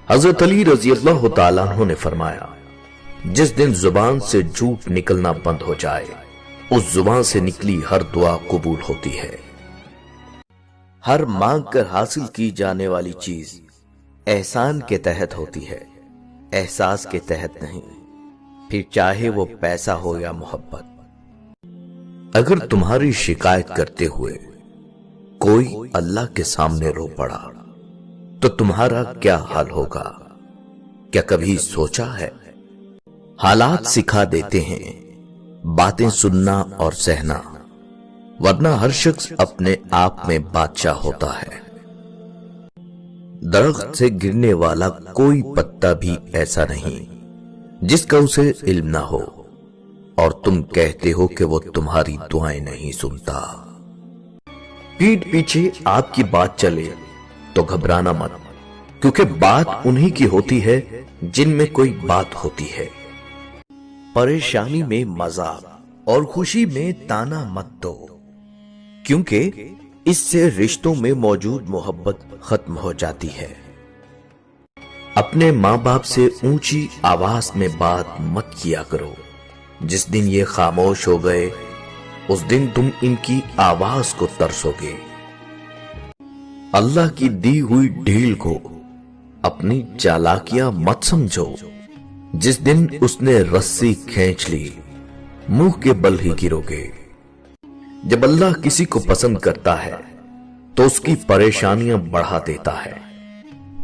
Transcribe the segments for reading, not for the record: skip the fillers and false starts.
حضرت علی رضی اللہ تعالیٰ عنہ نے فرمایا، جس دن زبان سے جھوٹ نکلنا بند ہو جائے اس زبان سے نکلی ہر دعا قبول ہوتی ہے۔ ہر مانگ کر حاصل کی جانے والی چیز احسان کے تحت ہوتی ہے، احساس کے تحت نہیں، پھر چاہے وہ پیسہ ہو یا محبت۔ اگر تمہاری شکایت کرتے ہوئے کوئی اللہ کے سامنے رو پڑا تو تمہارا کیا حال ہوگا؟ کیا کبھی سوچا ہے؟ حالات سکھا دیتے ہیں باتیں سننا اور سہنا، ورنہ ہر شخص اپنے آپ میں بادشاہ ہوتا ہے۔ درخت سے گرنے والا کوئی پتا بھی ایسا نہیں جس کا اسے علم نہ ہو، اور تم کہتے ہو کہ وہ تمہاری دعائیں نہیں سنتا۔ پیٹھ پیچھے آپ کی بات چلے تو گھبرانا مت، کیونکہ بات انہی کی ہوتی ہے جن میں کوئی بات ہوتی ہے۔ پریشانی میں مذاق اور خوشی میں تانا مت دو، کیونکہ اس سے رشتوں میں موجود محبت ختم ہو جاتی ہے۔ اپنے ماں باپ سے اونچی آواز میں بات مت کیا کرو، جس دن یہ خاموش ہو گئے اس دن تم ان کی آواز کو ترسو گے۔ اللہ کی دی ہوئی ڈھیل کو اپنی چالاکیاں مت سمجھو، جس دن اس نے رسی کھینچ لی منہ کے بل ہی گرو گے۔ جب اللہ کسی کو پسند کرتا ہے تو اس کی پریشانیاں بڑھا دیتا ہے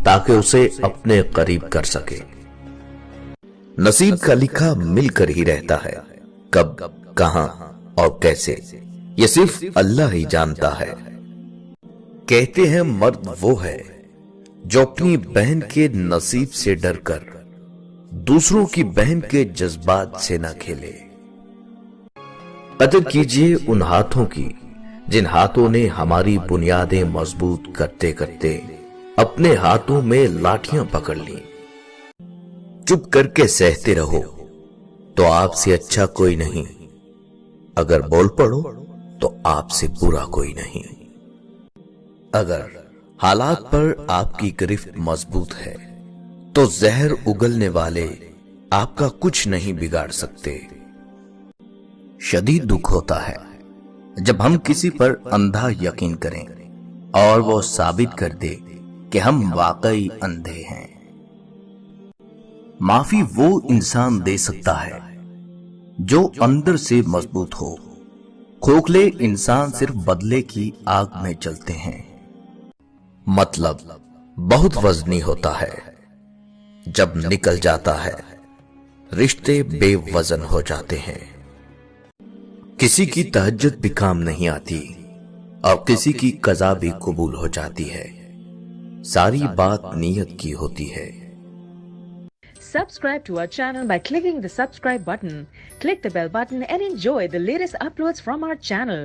تاکہ اسے اپنے قریب کر سکے۔ نصیب کا لکھا مل کر ہی رہتا ہے، کب، کہاں اور کیسے یہ صرف اللہ ہی جانتا ہے۔ کہتے ہیں مرد وہ ہے جو اپنی بہن کے نصیب سے ڈر کر دوسروں کی بہن کے جذبات سے نہ کھیلے۔ قدر کیجئے ان ہاتھوں کی جن ہاتھوں نے ہماری بنیادیں مضبوط کرتے کرتے اپنے ہاتھوں میں لاٹھیاں پکڑ لیں۔ چپ کر کے سہتے رہو تو آپ سے اچھا کوئی نہیں، اگر بول پڑو تو آپ سے برا کوئی نہیں۔ اگر حالات پر آپ کی گرفت مضبوط ہے تو زہر اگلنے والے آپ کا کچھ نہیں بگاڑ سکتے۔ شدید دکھ ہوتا ہے جب ہم کسی پر اندھا یقین کریں اور وہ ثابت کر دے کہ ہم واقعی اندھے ہیں۔ معافی وہ انسان دے سکتا ہے جو اندر سے مضبوط ہو، کھوکھلے انسان صرف بدلے کی آگ میں چلتے ہیں۔ مطلب بہت وزنی ہوتا ہے، جب نکل جاتا ہے رشتے بے وزن ہو جاتے ہیں۔ کسی کی تہجد بھی کام نہیں آتی اور کسی کی قضا بھی قبول ہو جاتی ہے، ساری بات نیت کی ہوتی ہے۔ Subscribe to our channel by clicking the subscribe button. Click the bell button and enjoy the latest uploads from our channel.